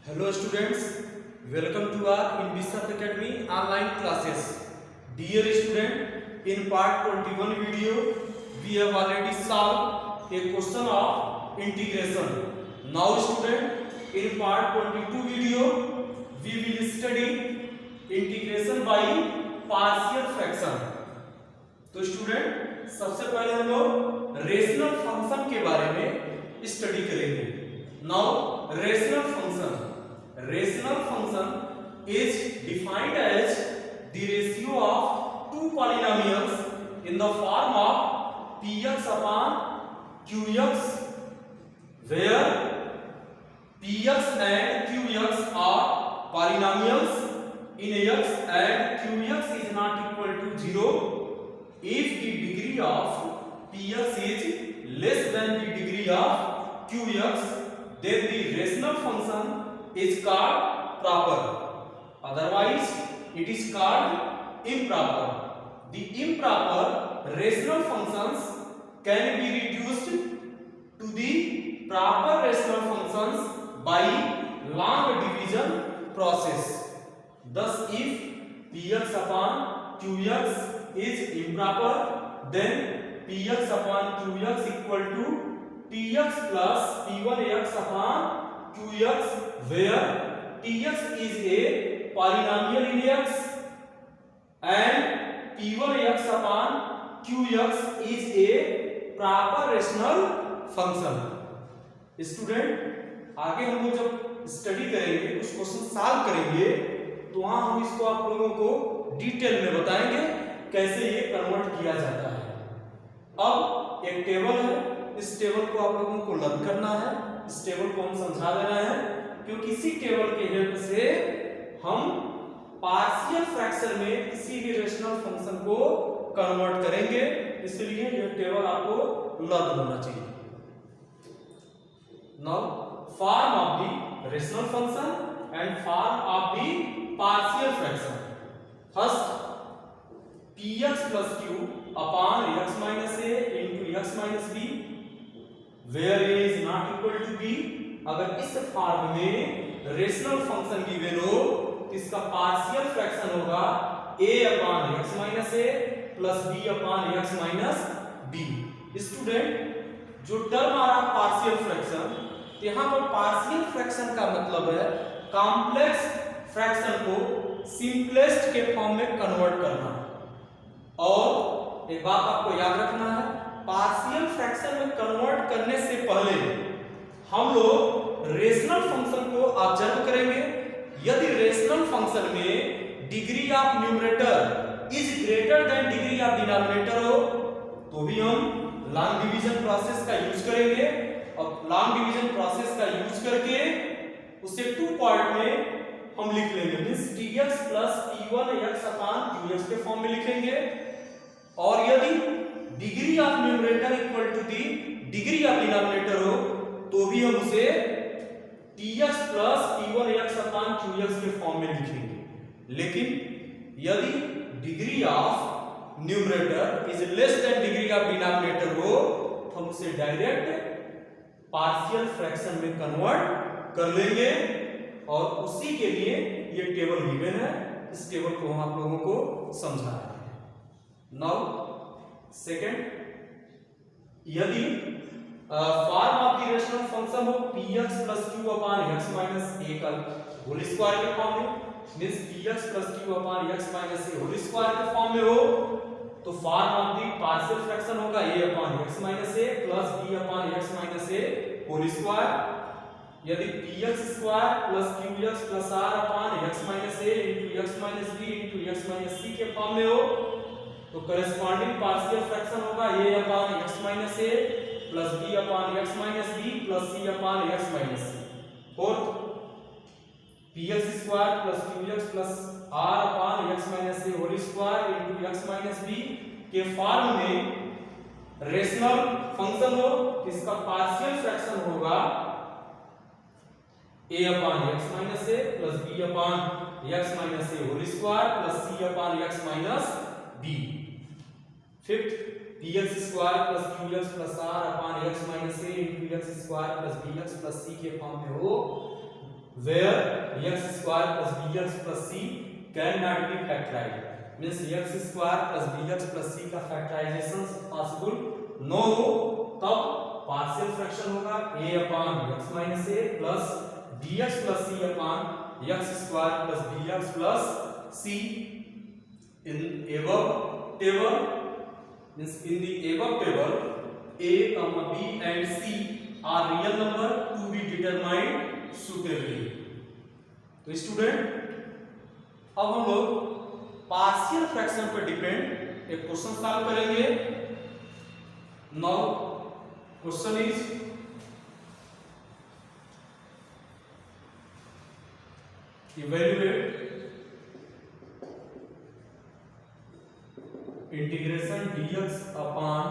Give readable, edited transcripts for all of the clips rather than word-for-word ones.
Hello students, welcome to our InBSAF Academy online classes. Dear student, in part 21 video, we have already solved a question of integration. Now student, in part 22 video, we will study integration by partial fraction. तो student सबसे पहले हम लोग rational function के बारे में study करेंगे. Now rational function is defined as the ratio of two polynomials in the form of px upon qx, where px and qx are polynomials in x and qx is not equal to 0 if the degree of px is less than the degree of qx, then the rational function is called proper, otherwise it is called improper. The improper rational functions can be reduced to the proper rational functions by long division process. Thus if px upon qx is improper, then px upon qx equal to tx plus p1x upon qx, where tx is a polynomial in x and p1x upon qx is a proper rational function. Student आगे हम लोग जब study करेंगे, कुछ question solve करेंगे, तो वहां हम इसको आप लोगों को डिटेल में बताएंगे कैसे ये कन्वर्ट किया जाता है. अब एक टेबल है, इस टेबल को आप लोगों को लर्न करना है, इस टेबल को हम समझा देना है, क्योंकि इसी टेबल के हेल्प से हम पार्शियल फ्रैक्शन में किसी भी रेशनल फंक्शन को कन्वर्ट करेंगे, इसलिए यह टेबल आपको लर्न होना चाहिए. Now form of the rational function and form of the partial fraction. First px plus q upon x minus a into x minus b, where a is not equal to b. अगर इस form में rational function given हो तो इसका partial fraction होगा a upon x minus a plus b upon x minus b. Student जो term आ रहा partial fraction, यहाँ पर पार्शियल फ्रैक्शन का मतलब है कॉम्प्लेक्स फ्रैक्शन को सिंपलेस्ट के फॉर्म में कन्वर्ट करना. और एक बात आपको याद रखना है, पार्शियल फ्रैक्शन में कन्वर्ट करने से पहले हम लोग रेशनल फंक्शन को ऑब्जर्व करेंगे. यदि रेशनल फंक्शन में degree of numerator is greater than degree of denominator हो तो भी हम लॉन्ग डिवीजन प्रोसेस का यूज करेंगे. और लॉन्ग डिवीजन प्रोसेस का यूज करके उसे टू पार्ट में हम लिख लेंगे, means dx plus p1x upon qx के फॉर्म में लिखेंगे. और यदि degree of numerator equal to the degree of denominator हो तो भी हम उसे tx plus p1x upon qx के फॉर्म में लिखेंगे. लेकिन यदि degree of numerator is less than degree of denominator हो तो हम उसे डायरेक्ट पार्शियल फ्रैक्शन में कन्वर्ट कर लेंगे. और उसी के लिए ये टेबल गिवन है, इस टेबल को हम आप लोगों को समझा रहे हैं. नाउ सेकंड, यदि form of the rational function हो px plus q upon x minus a का होल स्क्वायर के फॉर्म में, means px plus q upon x minus a whole square के फॉर्म में हो तो form of the partial fraction होगा a upon x minus a plus b upon x minus a whole square. यदि px square plus qx plus r upon x minus a into x minus b into x minus c के form में हो तो corresponding partial fraction होगा a upon x minus a plus b upon x minus b plus c upon x minus c. Fourth, px square plus qx plus r upon x minus a whole square into x minus b के form में rational function हो, इसका partial fraction होगा a upon x minus a plus b upon x minus a whole square plus c upon x minus b. Fifth, px square plus qx plus r upon x minus a into x square plus bx plus c के form में हो where x square plus bx plus c cannot be factorized, means x square plus bx plus c का factorization possible no हो, तब partial fraction होगा a upon x minus a plus dx plus c upon x square plus bx plus c. In above table, means in the above table a, b and c are real number to be determined suitably. तो student अब हम लोग partial fraction पर depend एक question solve करेंगे. Now question is evaluate integration dx upon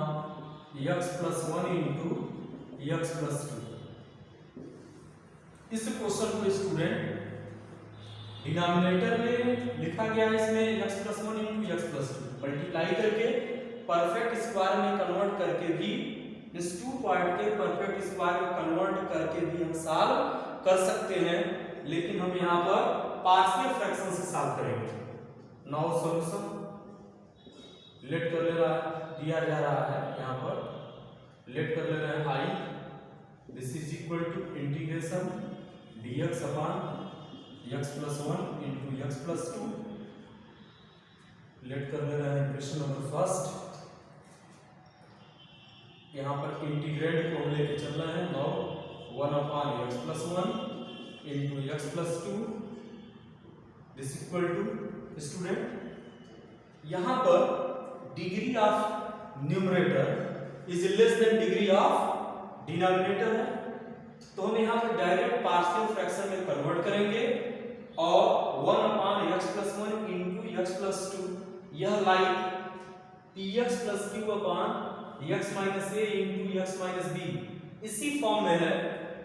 x plus 1 into x plus 2. इस question को student denominator में लिखा गया है, इसमें x plus 1 into x plus 2 multiply करके परफेक्ट स्क्वायर में कन्वर्ट करके भी, इस 2 पार्ट के परफेक्ट स्क्वायर में कन्वर्ट करके भी हम सॉल्व कर सकते हैं, लेकिन हम यहाँ पर पार्शियल फ्रैक्शन से सॉल्व करेंगे. नाउ सॉल्यूशन लेट कर ले रहा है, दिया जा रहा है यहाँ पर लेट कर ले रहे हैं i, this is equal to integration dx upon x plus 1 into x plus 2. Let कर ले रहे हैं इक्वेशन नंबर फर्स्ट. यहाँ पर इंटीग्रेंड को हम लेके चल रहे हैं. Now 1 upon x plus 1 into x plus 2 this equal to student यहाँ पर degree of numerator is less than degree of denominator है, तो हम यहाँ पर डायरेक्ट पार्शियल फ्रैक्शन में कन्वर्ट करेंगे और 1 upon x plus 1 into x plus 2 यह लाइक px plus q अपॉन x minus a into x minus b इसी फॉर्म में है.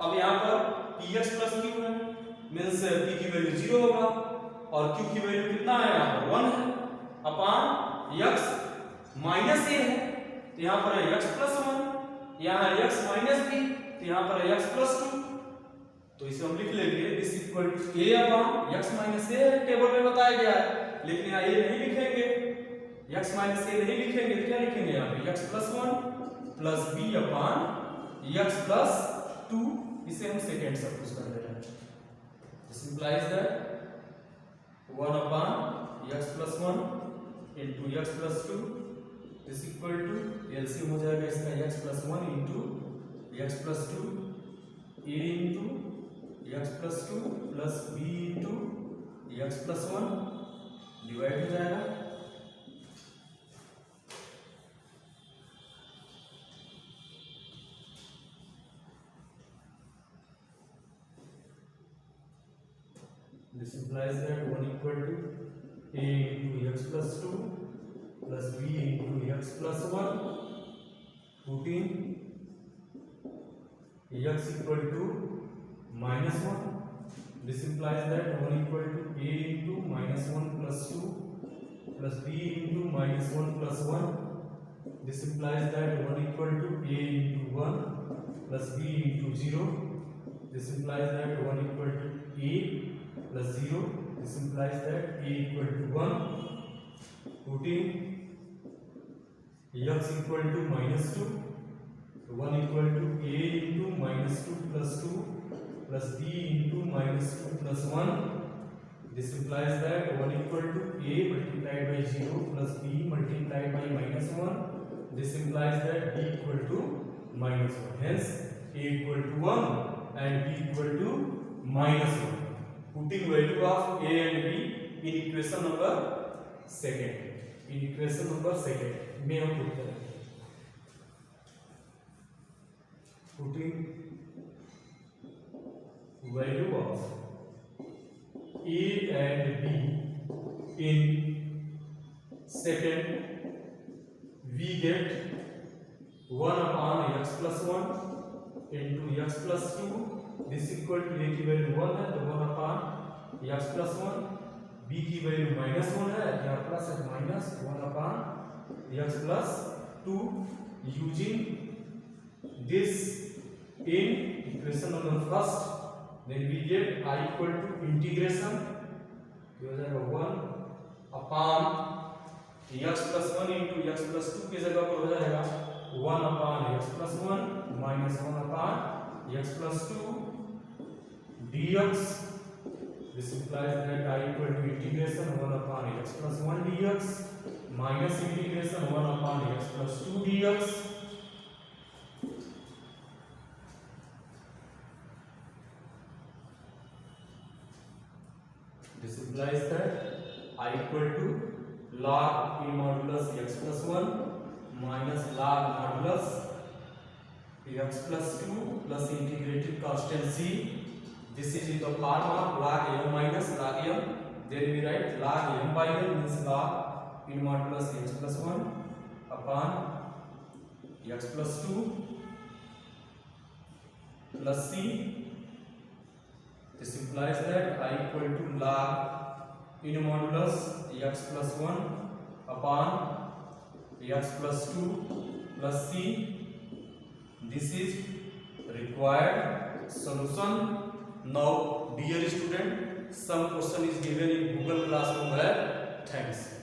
अब यहाँ पर px plus q है, मींस p की वैल्यू 0 होगा और q की वैल्यू कितना है, यहाँ पर 1 है, अपॉन x माइनस a है, तो यहाँ पर है x plus 1, यहाँ है x minus b, तो यहाँ पर है x plus 2. तो इसे हम लिख लेंगे this equal to a upon x minus a table में बताया गया है, लेकिन यहाँ a नहीं लिखेंगे, x minus a नहीं लिखेंगे, तो क्या लिखेंगे यहाँ पे x plus 1 plus b upon x plus 2. इसे हम सेकेंड सब्स्टिट्यूट कर दे रहे हैं. This implies that 1 upon x plus 1 into x plus 2 is equal to LCM हो जाएगा इसका x plus 1 into x plus 2 a into x plus 2 plus b into x plus 1 divide हो जाएगा. This implies that 1 equal to a into x plus 2 plus b into x plus 1, putting x equal to minus 1. This implies that 1 equal to a into minus 1 plus 2 plus b into minus 1 plus 1. This implies that 1 equal to a into 1 plus b into 0. This implies that 1 equal to a plus 0. This implies that a equal to 1. Putting x equal to minus 2. 1 equal to a into minus 2 plus 2 plus b into minus 2 plus 1. This implies that 1 equal to a multiplied by 0 plus b multiplied by minus 1. This implies that b equal to minus 1. Hence a equal to 1 and b equal to minus 1. Putting value of a and b in equation number second. In equation number second में हम put करेंगे. Putting value of a and b in second, we get 1 upon x plus 1 into x plus 2. This equal to a की value 1 है, तो 1 upon x plus 1. b की value minus 1 है, यहाँ plus है minus 1 upon x plus 2. Using this in equation number first, then we get I equal to integration हो जाएगा 1 upon x plus 1 into x plus 2 की जगह पर हो जाएगा 1 upon x plus 1 minus 1 upon x plus 2 dx. This implies that I equal to integration 1 upon x plus 1 dx minus integration 1 upon x plus 2 dx. This implies that I equal to log p modulus x plus 1 minus log modulus x plus 2 plus integrated constant c. This is in the form of log m minus log m. Then we write log m by n means log p modulus x plus 1 upon x plus 2 plus c. This implies that I equal to log in modulus x plus 1 upon x plus 2 plus c. This is required solution. Now, dear student, some question is given in Google Classroom. Thanks.